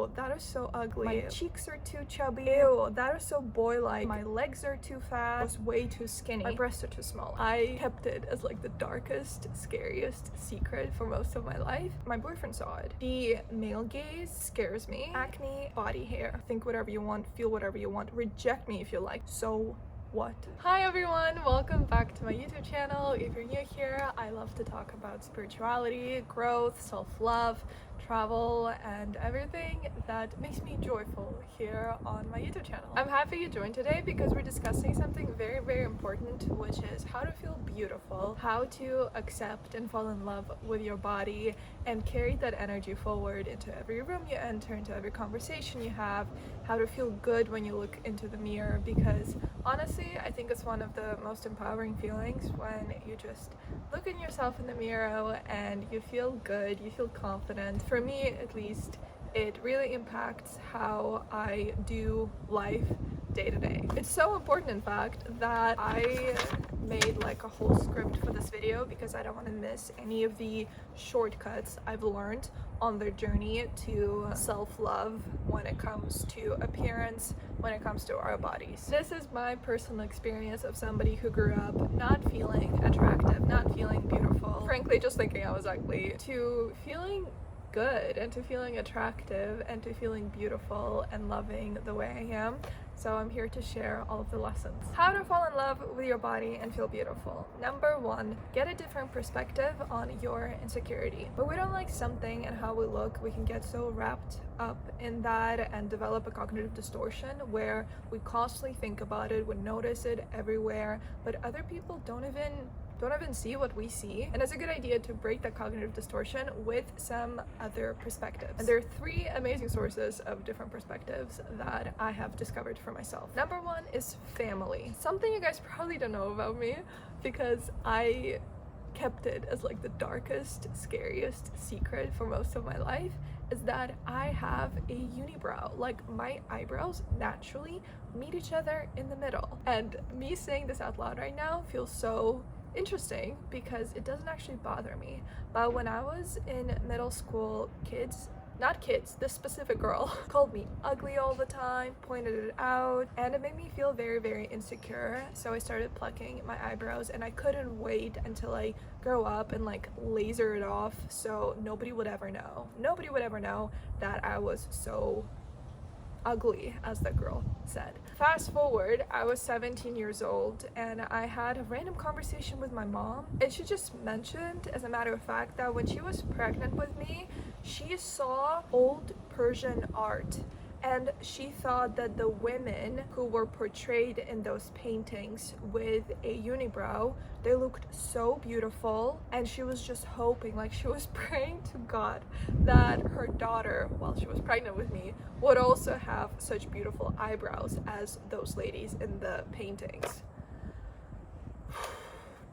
Ew, that is so ugly. My cheeks are too chubby. Ew, that is so boy-like. My legs are too fat. I was way too skinny. My breasts are too small. I kept it as like the darkest, scariest secret for most of my life. My boyfriend saw it. The male gaze scares me. Acne, body hair. Think whatever you want, feel whatever you want. Reject me if you like. So what? Hi everyone, welcome back to my YouTube channel. If you're new here, I love to talk about spirituality, growth, self-love, travel, and everything that makes me joyful here on my YouTube channel. I'm happy you joined today because we're discussing something very, very important, which is how to feel beautiful, how to accept and fall in love with your body and carry that energy forward into every room you enter, into every conversation you have, how to feel good when you look into the mirror, because honestly, I think it's one of the most empowering feelings when you just look at yourself in the mirror and you feel good, you feel confident. For me, at least, it really impacts how I do life day to day. It's so important, in fact, that I made like a whole script for this video because I don't want to miss any of the shortcuts I've learned on their journey to self-love when it comes to appearance, when it comes to our bodies. This is my personal experience of somebody who grew up not feeling attractive, not feeling beautiful, frankly just thinking I was ugly, to feeling good and to feeling attractive and to feeling beautiful and loving the way I am. So I'm here to share all of the lessons. How to fall in love with your body and feel beautiful. Number one, get a different perspective on your insecurity. When we don't like something and how we look, we can get so wrapped up in that and develop a cognitive distortion where we constantly think about it, we notice it everywhere, but other people don't even see what we see. And it's a good idea to break that cognitive distortion with some other perspectives. And there are three amazing sources of different perspectives that I have discovered for myself. Number one is family. Something you guys probably don't know about me because I kept it as like the darkest, scariest secret for most of my life, is that I have a unibrow. Like my eyebrows naturally meet each other in the middle. And me saying this out loud right now feels so interesting because it doesn't actually bother me. But when I was in middle school, this specific girl called me ugly all the time, pointed it out, and it made me feel very, very insecure. So I started plucking my eyebrows and I couldn't wait until I grow up and like laser it off so nobody would ever know that I was so ugly, as the girl said. Fast forward, I was 17 years old and I had a random conversation with my mom, and she just mentioned, as a matter of fact, that when she was pregnant with me, she saw old Persian art and she thought that the women who were portrayed in those paintings with a unibrow, they looked so beautiful, and she was just hoping, like she was praying to God that her daughter, while she was pregnant with me, would also have such beautiful eyebrows as those ladies in the paintings.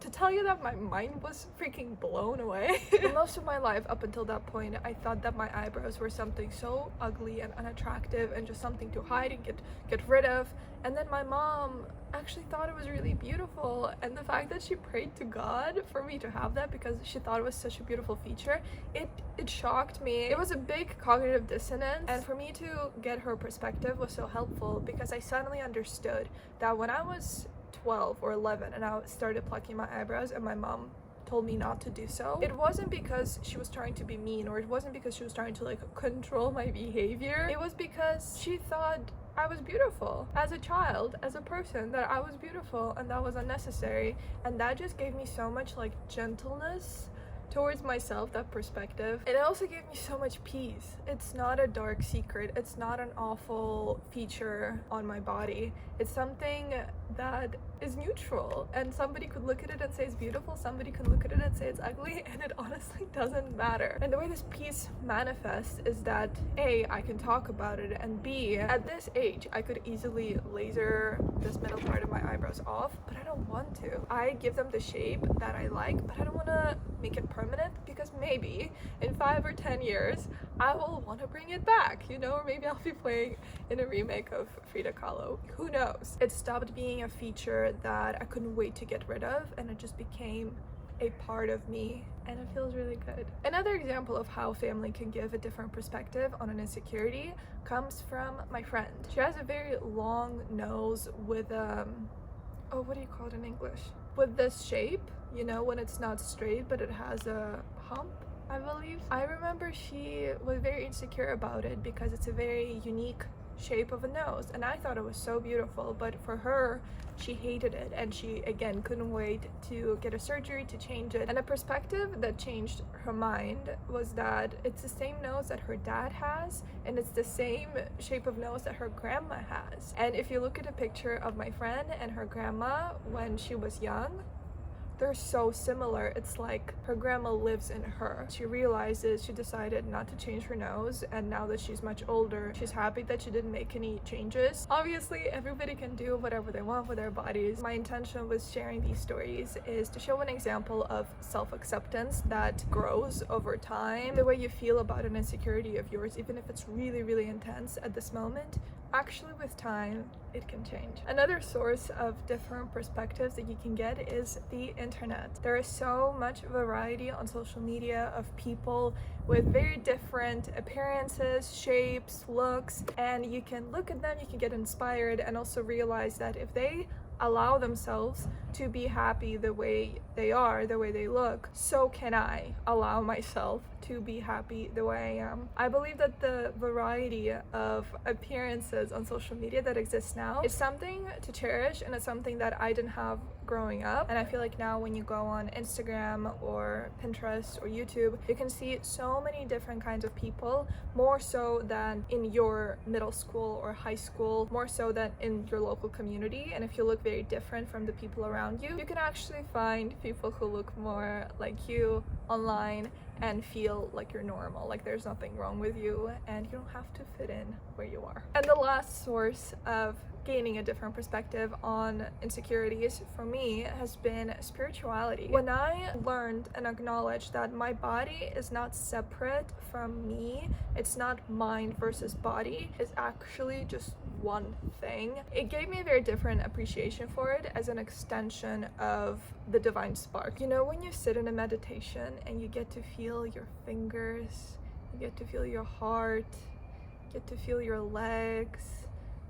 To tell you that my mind was freaking blown away. For most of my life up until that point, I thought that my eyebrows were something so ugly and unattractive and just something to hide and get rid of. And then my mom actually thought it was really beautiful, and the fact that she prayed to God for me to have that because she thought it was such a beautiful feature, it shocked me. It was a big cognitive dissonance, and for me to get her perspective was so helpful because I suddenly understood that when I was 12 or 11 and I started plucking my eyebrows and my mom told me not to do so, it wasn't because she was trying to be mean, or it wasn't because she was trying to like control my behavior. It was because she thought I was beautiful as a child, as a person, that I was beautiful and that was unnecessary. And that just gave me so much like gentleness towards myself, that perspective. And it also gave me so much peace. It's not a dark secret, it's not an awful feature on my body. It's something that is neutral, and somebody could look at it and say it's beautiful, somebody could look at it and say it's ugly, and it honestly doesn't matter. And the way this peace manifests is that A, I can talk about it, and B, at this age I could easily laser this middle part of my eyebrows off, but I don't want to. I give them the shape that I like, but I don't want to make it permanent because maybe in 5 or 10 years I will want to bring it back, you know, or maybe I'll be playing in a remake of Frida Kahlo, who knows. It stopped being a feature that I couldn't wait to get rid of, and it just became a part of me and it feels really good. Another example of how family can give a different perspective on an insecurity comes from my friend. She has a very long nose with oh, what do you call it in English? With this shape, you know, when it's not straight but it has a hump, I believe. I remember she was very insecure about it because it's a very unique shape of a nose, and I thought it was so beautiful, but for her, she hated it, and she again couldn't wait to get a surgery to change it. And a perspective that changed her mind was that it's the same nose that her dad has, and it's the same shape of nose that her grandma has. And if you look at a picture of my friend and her grandma when she was young, they're so similar. It's like her grandma lives in her. She realizes she decided not to change her nose, and now that she's much older, she's happy that she didn't make any changes. Obviously, everybody can do whatever they want with their bodies. My intention with sharing these stories is to show an example of self-acceptance that grows over time. The way you feel about an insecurity of yours, even if it's really, really intense at this moment, actually with time it can change. Another source of different perspectives that you can get is the internet. There is so much variety on social media of people with very different appearances, shapes, looks, and you can look at them, you can get inspired, and also realize that if they allow themselves to be happy the way they are, the way they look, so can I allow myself to be happy the way I am. I believe that the variety of appearances on social media that exists now is something to cherish, and it's something that I didn't have growing up. And I feel like now when you go on Instagram or Pinterest or YouTube, you can see so many different kinds of people, more so than in your middle school or high school, more so than in your local community. And if you look very different from the people around you, you can actually find people who look more like you online and feel like you're normal, like there's nothing wrong with you and you don't have to fit in where you are. And the last source of gaining a different perspective on insecurities for me has been spirituality. When I learned and acknowledged that my body is not separate from me, it's not mind versus body, it's actually just one thing, it gave me a very different appreciation for it as an extension of the divine spark. You know, when you sit in a meditation and you get to feel your fingers, you get to feel your heart, you get to feel your legs,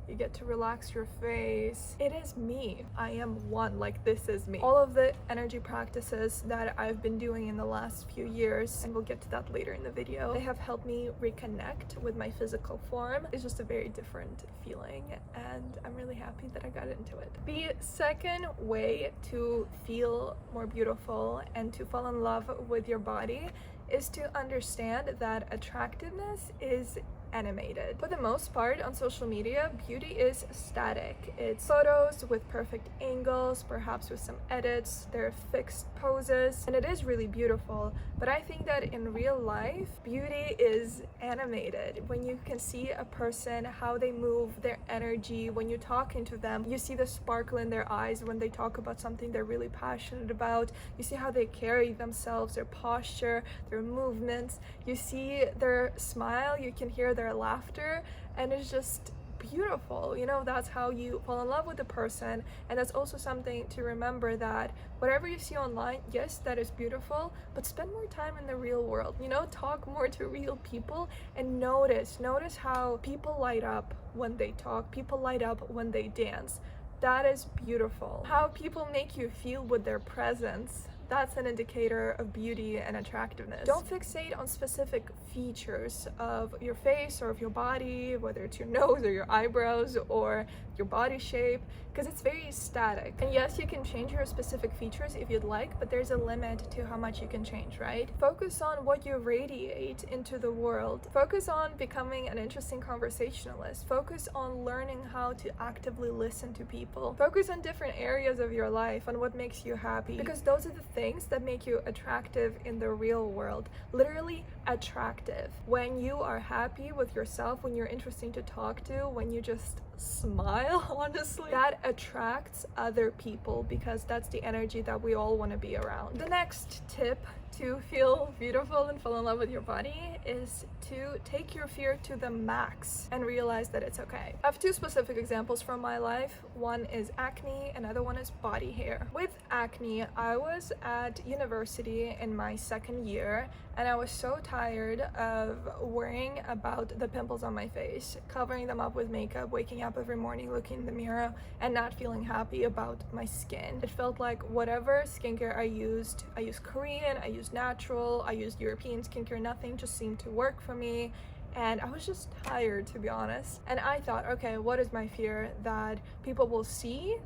you get to relax your face. It is me. I am one. Like, this is me. All of the energy practices that I've been doing in the last few years, and we'll get to that later in the video, they have helped me reconnect with my physical form. It's just a very different feeling, and I'm really happy that I got into it. The second way to feel more beautiful and to fall in love with your body is to understand that attractiveness is animated. For the most part on social media, beauty is static. It's photos with perfect angles, perhaps with some edits, there are fixed poses, and it is really beautiful. But I think that in real life, beauty is animated. When you can see a person, how they move, their energy, when you're talking to them, you see the sparkle in their eyes when they talk about something they're really passionate about. You see how they carry themselves, their posture, their movements. You see their smile, you can hear their laughter, and it's just beautiful. You know, that's how you fall in love with a person. And that's also something to remember, that whatever you see online, yes, that is beautiful, but spend more time in the real world. You know, talk more to real people and notice how people light up when they talk, people light up when they dance. That is beautiful. How people make you feel with their presence, that's an indicator of beauty and attractiveness. Don't fixate on specific features of your face or of your body, whether it's your nose or your eyebrows or your body shape, because it's very static. And yes, you can change your specific features if you'd like, but there's a limit to how much you can change, right? Focus on what you radiate into the world. Focus on becoming an interesting conversationalist. Focus on learning how to actively listen to people. Focus on different areas of your life, on what makes you happy, because those are the things that make you attractive in the real world. Literally attractive. When you are happy with yourself, when you're interesting to talk to, when you just smile, honestly, that attracts other people because that's the energy that we all want to be around. The next tip to feel beautiful and fall in love with your body is to take your fear to the max and realize that it's okay. I have two specific examples from my life. One is acne, another one is body hair. With acne, I was at university in my second year and I was so tired of worrying about the pimples on my face, covering them up with makeup, waking up every morning, looking in the mirror and not feeling happy about my skin. It felt like whatever skincare I used Korean, I used natural, I used European skincare, nothing just seemed to work for me. And I was just tired, to be honest. And I thought, okay, what is my fear? That people will see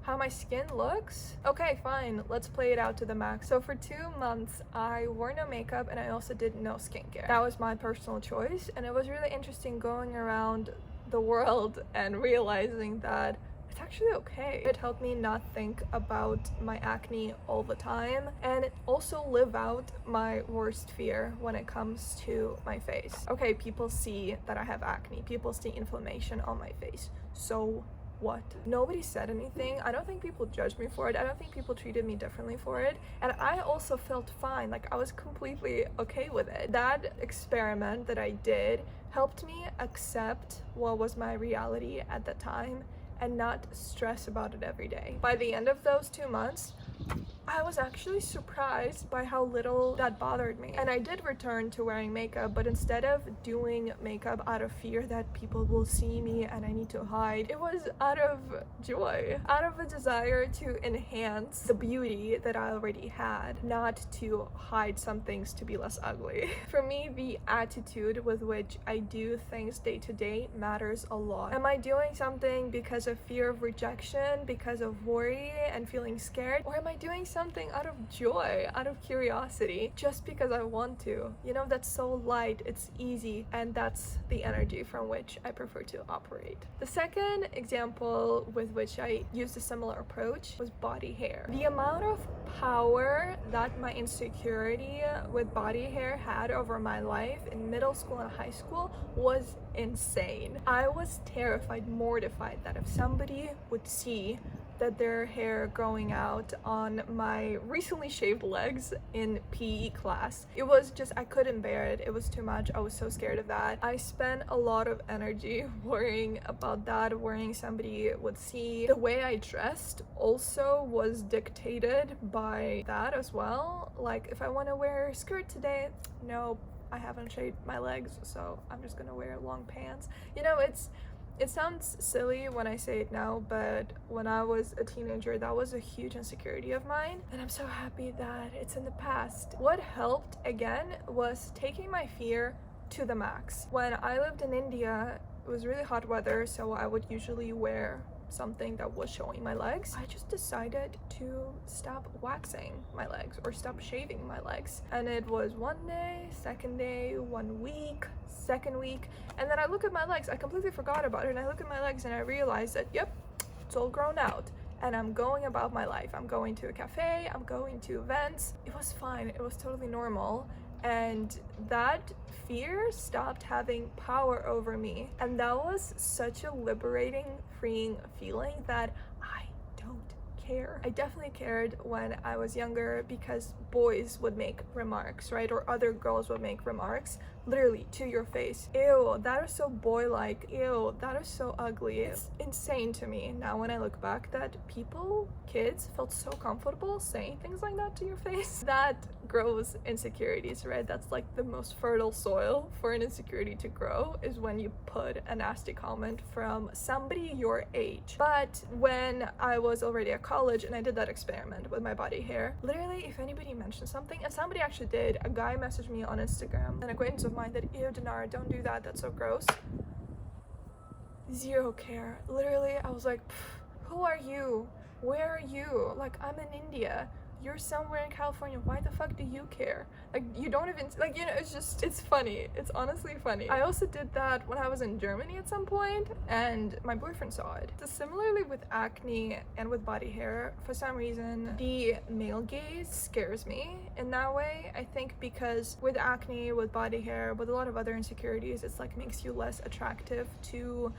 how my skin looks? Okay, fine, let's play it out to the max. So for 2 months, I wore no makeup and I also did no skincare. That was my personal choice. And it was really interesting going around the world and realizing that it's actually okay. It helped me not think about my acne all the time and also live out my worst fear when it comes to my face. Okay, people see that I have acne. People see inflammation on my face. So what? Nobody said anything. I don't think people judged me for it. I don't think people treated me differently for it. And I also felt fine. Like I was completely okay with it. That experiment that I did helped me accept what was my reality at the time and not stress about it every day. By the end of those 2 months, I was actually surprised by how little that bothered me. And I did return to wearing makeup, but instead of doing makeup out of fear that people will see me and I need to hide, it was out of joy, out of a desire to enhance the beauty that I already had, not to hide some things to be less ugly. For me, the attitude with which I do things day to day matters a lot. Am I doing something because of fear of rejection, because of worry and feeling scared? Or am I doing something out of joy, out of curiosity, just because I want to? You know, that's so light, it's easy, and that's the energy from which I prefer to operate. The second example with which I used a similar approach was body hair. The amount of power that my insecurity with body hair had over my life in middle school and high school was insane. I was terrified, mortified that if somebody would see that their hair growing out on my recently shaved legs in PE class, it was just, I couldn't bear it. It was too much. I was so scared of that. I spent a lot of energy worrying about that, worrying somebody would see. The way I dressed also was dictated by that as well. Like if I want to wear a skirt today, no, I haven't shaved my legs, so I'm just gonna wear long pants. You know, it sounds silly when I say it now, but when I was a teenager, that was a huge insecurity of mine, and I'm so happy that it's in the past. What helped, again, was taking my fear to the max. When I lived in India, it was really hot weather, so I would usually wear something that was showing my legs. I just decided to stop waxing my legs or stop shaving my legs. And it was 1 day, 2nd day, 1 week, 2nd week, and then I look at my legs. I completely forgot about it, and I look at my legs and I realized that, yep, it's all grown out. And I'm going about my life. I'm going to a cafe, I'm going to events. It was fine, it was totally normal. And that fear stopped having power over me. And that was such a liberating, freeing feeling that I don't care. I definitely cared when I was younger because boys would make remarks, right? Or other girls would make remarks, literally to your face. Ew, that is so boy-like. Ew, that is so ugly. It's insane to me now when I look back that kids felt so comfortable saying things like that to your face. That grows insecurities, right? That's like the most fertile soil for an insecurity to grow, is when you put a nasty comment from somebody your age. But when I was already at college and I did that experiment with my body hair, literally if anybody mentioned something, and somebody actually did, a guy messaged me on Instagram, an acquaintance of mine, that, ew, Dinara, don't do that, that's so gross. Zero care. Literally, I was like, who are you? Where are you? Like, I'm in India. You're somewhere in California. Why the fuck do you care? Like, you don't even, like, you know, it's funny. It's honestly funny. I also did that when I was in Germany at some point, and my boyfriend saw it. So similarly with acne and with body hair, for some reason, the male gaze scares me in that way. I think because with acne, with body hair, with a lot of other insecurities, it's like makes you less attractive to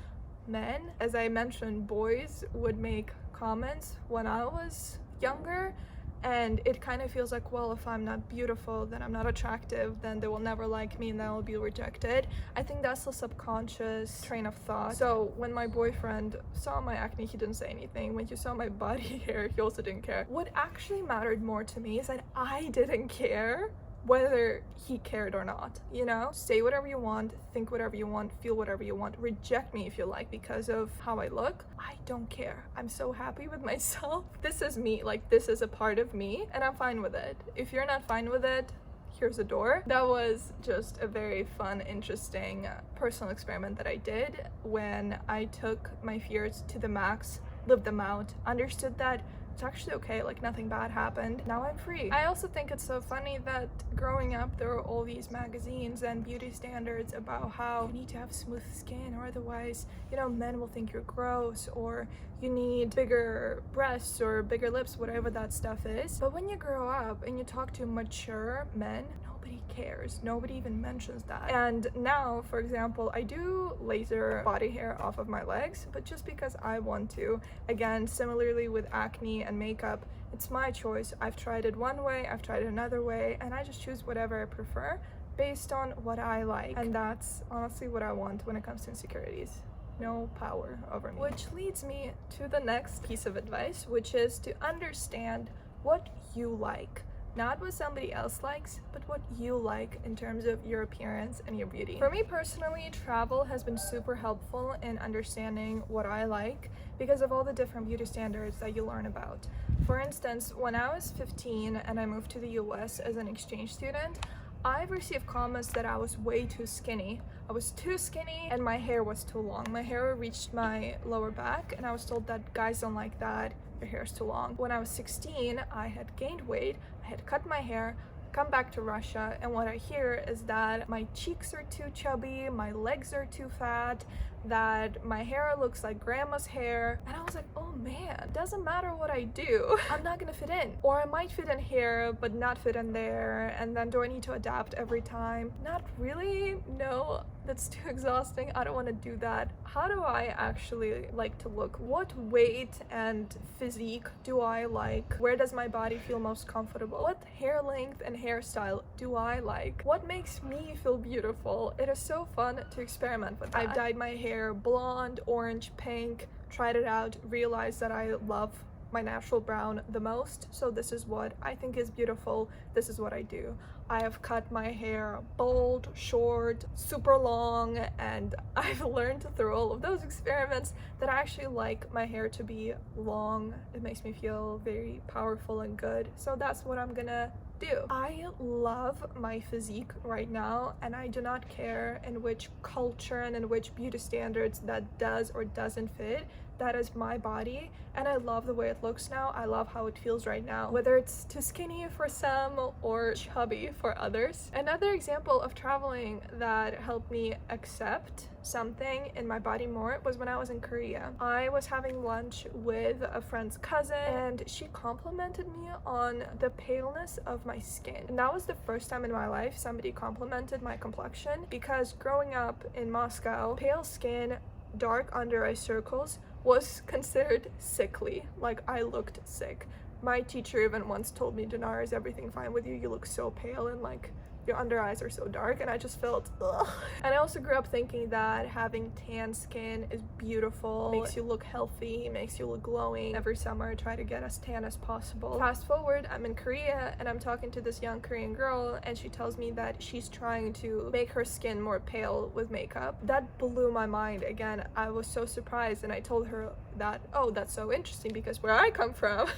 men. As I mentioned, boys would make comments when I was younger, and it kind of feels like, well, if I'm not beautiful, then I'm not attractive, then they will never like me and then I'll be rejected. I think that's a subconscious train of thought. So when my boyfriend saw my acne, he didn't say anything. When he saw my body hair, he also didn't care. What actually mattered more to me is that I didn't care whether he cared or not, you know? Say whatever you want, think whatever you want, feel whatever you want, reject me if you like because of how I look. I don't care. I'm so happy with myself. This is me, like this is a part of me and I'm fine with it. If you're not fine with it, here's a door. That was just a very fun, interesting personal experiment that I did when I took my fears to the max, lived them out, understood that it's actually okay, like nothing bad happened. Now I'm free. I also think it's so funny that growing up there are all these magazines and beauty standards about how you need to have smooth skin or otherwise, you know, men will think you're gross, or you need bigger breasts or bigger lips, whatever that stuff is. But when you grow up and you talk to mature men, nobody cares. Nobody even mentions that. And now, for example, I do laser body hair off of my legs, but just because I want to. Again, similarly with acne and makeup, it's my choice. I've tried it one way, I've tried it another way, and I just choose whatever I prefer based on what I like. And that's honestly what I want when it comes to insecurities. No power over me. Which leads me to the next piece of advice, which is to understand what you like. Not what somebody else likes, but what you like in terms of your appearance and your beauty. For me personally, travel has been super helpful in understanding what I like because of all the different beauty standards that you learn about. For instance, when I was 15 and I moved to the US as an exchange student, I've received comments that I was way too skinny. I was too skinny and my hair was too long. My hair reached my lower back and I was told that guys don't like that, your hair is too long. When I was 16, I had gained weight, I had cut my hair, come back to Russia, and what I hear is that my cheeks are too chubby, my legs are too fat, that my hair looks like grandma's hair. And I was like, oh man, doesn't matter what I do, I'm not gonna fit in. Or I might fit in here but not fit in there, and then do I need to adapt every time? Not really, no, that's too exhausting. I don't want to do that. How do I actually like to look? What weight and physique do I like? Where does my body feel most comfortable? What hair length and hairstyle do I like? What makes me feel beautiful? It is so fun to experiment with that. I've dyed my hair blonde, orange, pink, tried it out, realized that I love my natural brown the most, so this is what I think is beautiful, this is what I do. I have cut my hair bold, short, super long, and I've learned through all of those experiments that I actually like my hair to be long. It makes me feel very powerful and good, so that's what I'm gonna do. I love my physique right now, and I do not care in which culture and in which beauty standards that does or doesn't fit. That is my body, and I love the way it looks now. I love how it feels right now, whether it's too skinny for some or chubby for others. Another example of traveling that helped me accept something in my body more was when I was in Korea. I was having lunch with a friend's cousin, and she complimented me on the paleness of my skin. And that was the first time in my life somebody complimented my complexion, because growing up in Moscow, pale skin, dark under eye circles was considered sickly. Like, I looked sick. My teacher even once told me, Dinar, is everything fine with you? You look so pale and like your under eyes are so dark. And I just felt ugh. And I also grew up thinking that having tan skin is beautiful, makes you look healthy, makes you look glowing. Every summer I try to get as tan as possible. Fast forward, I'm in Korea and I'm talking to this young Korean girl, and she tells me that she's trying to make her skin more pale with makeup. That blew my mind. Again, I was so surprised, and I told her that, oh, that's so interesting because where I come from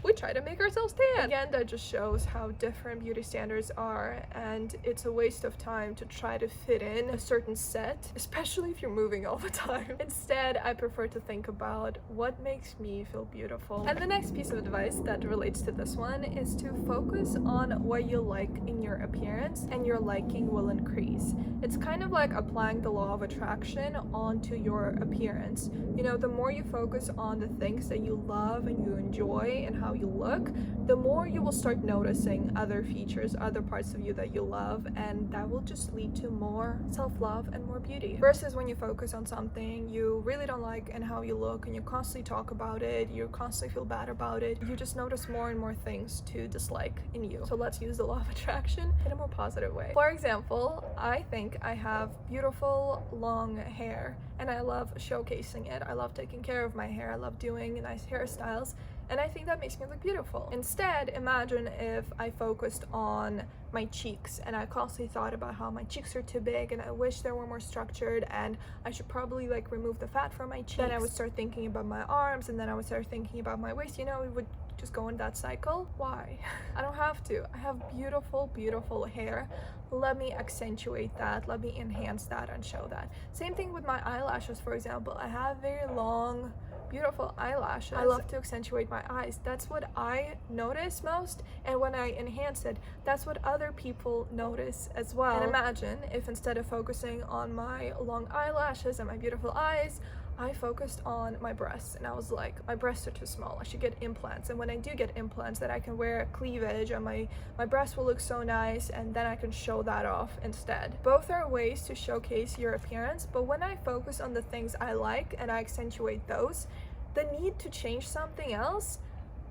we try to make ourselves tan. Again, that just shows how different beauty standards are, and it's a waste of time to try to fit in a certain set, especially if you're moving all the time. Instead, I prefer to think about what makes me feel beautiful. And the next piece of advice that relates to this one is to focus on what you like in your appearance, and your liking will increase. It's kind of like applying the law of attraction onto your appearance. You know, the more you focus on the things that you love and you enjoy and how you look, the more you will start noticing other features, other parts of you you that you love, and that will just lead to more self-love and more beauty. Versus when you focus on something you really don't like and how you look, and you constantly talk about it, you constantly feel bad about it, you just notice more and more things to dislike in you. So let's use the law of attraction in a more positive way. For example, I think I have beautiful long hair and I love showcasing it. I love taking care of my hair. I love doing nice hairstyles, and I think that makes me look beautiful. Instead, imagine if I focused on my cheeks and I constantly thought about how my cheeks are too big and I wish they were more structured and I should probably like remove the fat from my cheeks. Then I would start thinking about my arms, and then I would start thinking about my waist. You know, it would just go in that cycle. Why? I don't have to. I have beautiful hair. Let me accentuate that, let me enhance that and show that. Same thing with my eyelashes, for example. I have very long, beautiful eyelashes. I love to accentuate my eyes. That's what I notice most, and when I enhance it, that's what other people notice as well. And imagine if instead of focusing on my long eyelashes and my beautiful eyes, I focused on my breasts, and I was like, my breasts are too small, I should get implants. And when I do get implants, then I can wear cleavage and my breasts will look so nice, and then I can show that off instead. Both are ways to showcase your appearance, but when I focus on the things I like and I accentuate those, the need to change something else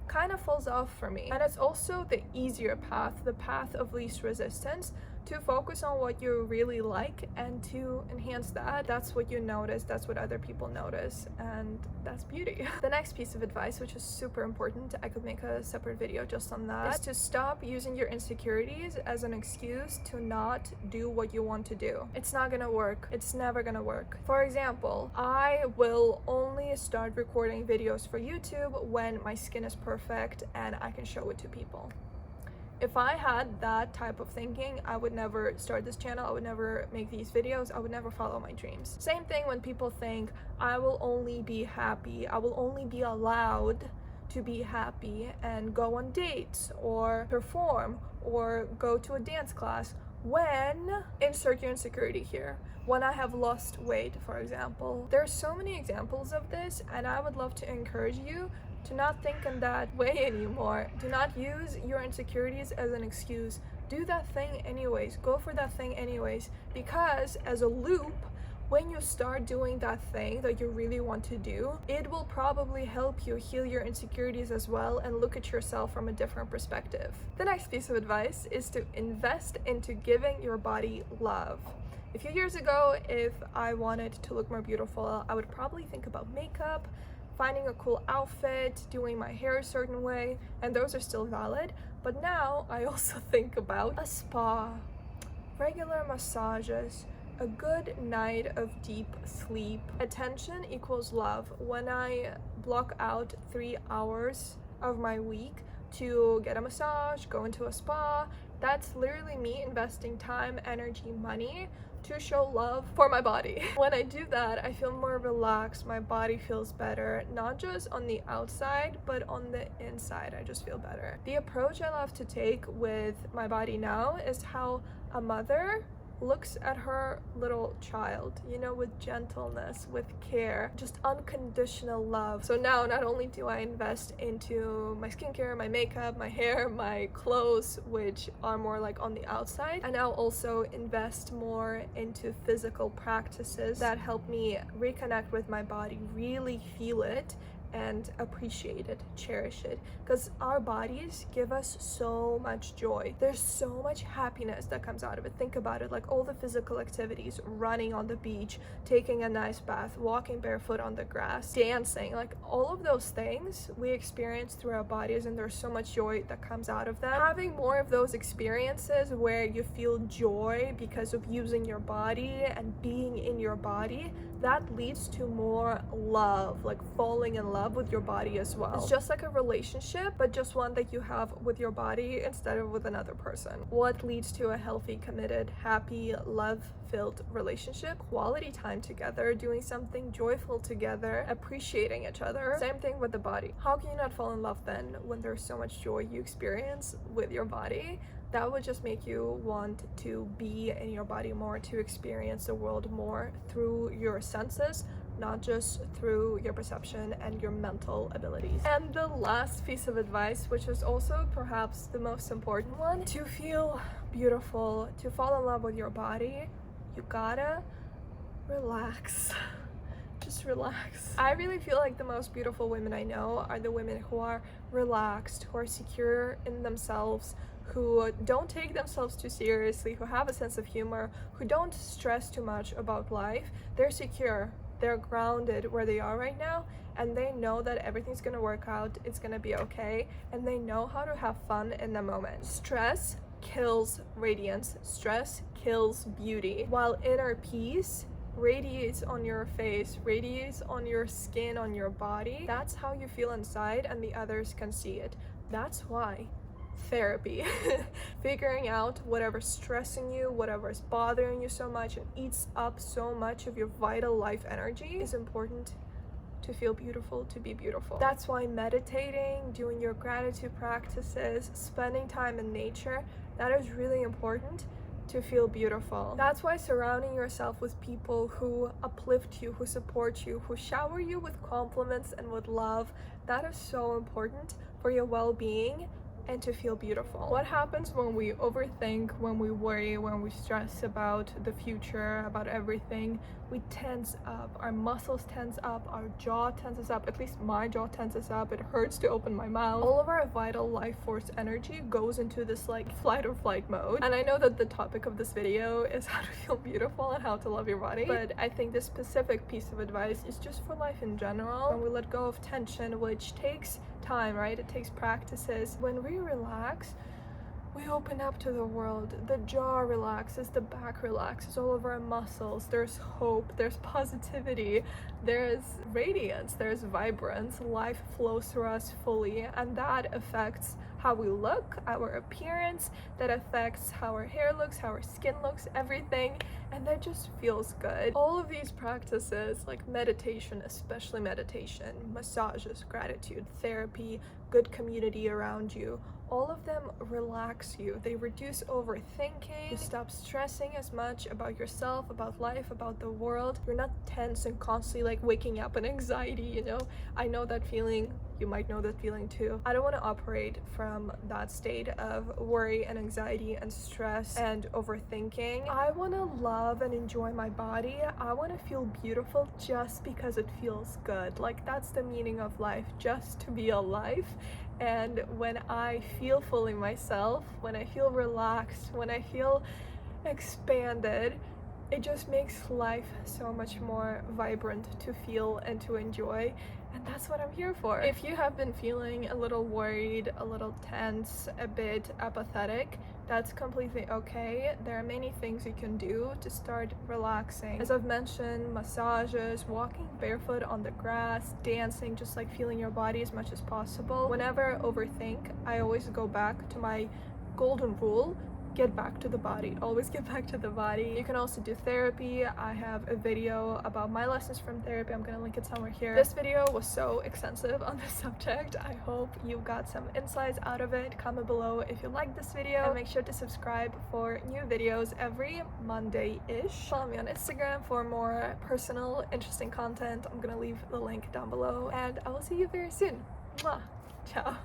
kind of falls off for me. And it's also the easier path, the path of least resistance, to focus on what you really like and to enhance that. That's what you notice, that's what other people notice, and that's beauty. The next piece of advice, which is super important, I could make a separate video just on that, is to stop using your insecurities as an excuse to not do what you want to do. It's not gonna work. It's never gonna work. For example, I will only start recording videos for YouTube when my skin is perfect and I can show it to people. If I had that type of thinking, I would never start this channel, I would never make these videos, I would never follow my dreams. Same thing when people think, I will only be happy, I will only be allowed to be happy and go on dates or perform or go to a dance class when, insert your insecurity here, when I have lost weight, for example. There are so many examples of this, and I would love to encourage you to not think in that way anymore. Do not use your insecurities as an excuse. Do that thing anyways. Go for that thing anyways. Because as a loop, when you start doing that thing that you really want to do, it will probably help you heal your insecurities as well and look at yourself from a different perspective. The next piece of advice is to invest into giving your body love. A few years ago, if I wanted to look more beautiful, I would probably think about makeup, finding a cool outfit, doing my hair a certain way, and those are still valid. But now I also think about a spa, regular massages, a good night of deep sleep. Attention equals love. When I block out 3 hours of my week to get a massage, go into a spa, that's literally me investing time, energy, money to show love for my body. When I do that, I feel more relaxed, my body feels better, not just on the outside, but on the inside, I just feel better. The approach I love to take with my body now is how a mother looks at her little child, you know, with gentleness, with care, just unconditional love. So now not only do I invest into my skincare, my makeup, my hair, my clothes, which are more like on the outside, I now also invest more into physical practices that help me reconnect with my body, really feel it and appreciate it, cherish it, because our bodies give us so much joy. There's so much happiness that comes out of it. Think about it, like all the physical activities, running on the beach, taking a nice bath, walking barefoot on the grass, dancing, like all of those things we experience through our bodies, and there's so much joy that comes out of them. Having more of those experiences where you feel joy because of using your body and being in your body, that leads to more love, like falling in love with your body as well. It's just like a relationship, but just one that you have with your body instead of with another person. What leads to a healthy, committed, happy, love-filled relationship? Quality time together, doing something joyful together, appreciating each other. Same thing with the body. How can you not fall in love then when there's so much joy you experience with your body? that would just make you want to be in your body more, to experience the world more through your senses, not just through your perception and your mental abilities. And the last piece of advice, which is also perhaps the most important one, to feel beautiful, to fall in love with your body, you gotta relax. Just relax. I really feel like the most beautiful women I know are the women who are relaxed, who are secure in themselves, who don't take themselves too seriously, who have a sense of humor, who don't stress too much about life. They're secure, they're grounded where they are right now, and they know that everything's gonna work out, it's gonna be okay, and they know how to have fun in the moment. Stress kills radiance, stress kills beauty, while inner peace radiates on your face, radiates on your skin, on your body. That's how you feel inside, and the others can see it. That's why therapy, figuring out whatever's stressing you, whatever's bothering you so much and eats up so much of your vital life energy, is important to feel beautiful, to be beautiful. That's why meditating, doing your gratitude practices, spending time in nature, that is really important to feel beautiful. That's why surrounding yourself with people who uplift you, who support you, who shower you with compliments and with love, that is so important for your well-being and to feel beautiful. What happens when we overthink, when we worry, when we stress about the future, about everything? We tense up, our muscles tense up, our jaw tenses up, at least my jaw tenses up, it hurts to open my mouth. All of our vital life force energy goes into this like flight or flight mode. And I know that the topic of this video is how to feel beautiful and how to love your body, but I think this specific piece of advice is just for life in general. When we let go of tension, which takes time, right? It takes practices. When we relax, we open up to the world. The jaw relaxes, the back relaxes, all of our muscles. There's hope, there's positivity, there's radiance, there's vibrance. Life flows through us fully, and that affects how we look, our appearance, that affects how our hair looks, how our skin looks, everything, and that just feels good. All of these practices, like meditation, especially meditation, massages, gratitude, therapy, good community around you, all of them relax you. They reduce overthinking. You stop stressing as much about yourself, about life, about the world. You're not tense and constantly like waking up in anxiety, you know? I know that feeling. You might know that feeling too. I don't want to operate from that state of worry and anxiety and stress and overthinking. I want to love and enjoy my body. I want to feel beautiful just because it feels good. Like, that's the meaning of life, just to be alive. And when I feel fully myself, when I feel relaxed, when I feel expanded, it just makes life so much more vibrant to feel and to enjoy. And that's what I'm here for. If you have been feeling a little worried, a little tense, a bit apathetic, that's completely okay. There are many things you can do to start relaxing. As I've mentioned, massages, walking barefoot on the grass, dancing, just like feeling your body as much as possible. Whenever I overthink, I always go back to my golden rule: get back to the body. Always get back to the body. You can also do therapy. I have a video about my lessons from therapy. I'm gonna link it somewhere here. This video was so extensive on this subject. I hope you got some insights out of it. Comment below if you liked this video, and make sure to subscribe for new videos every Monday-ish. Follow me on Instagram for more personal, interesting content. I'm gonna leave the link down below, and I will see you very soon. Mwah. Ciao.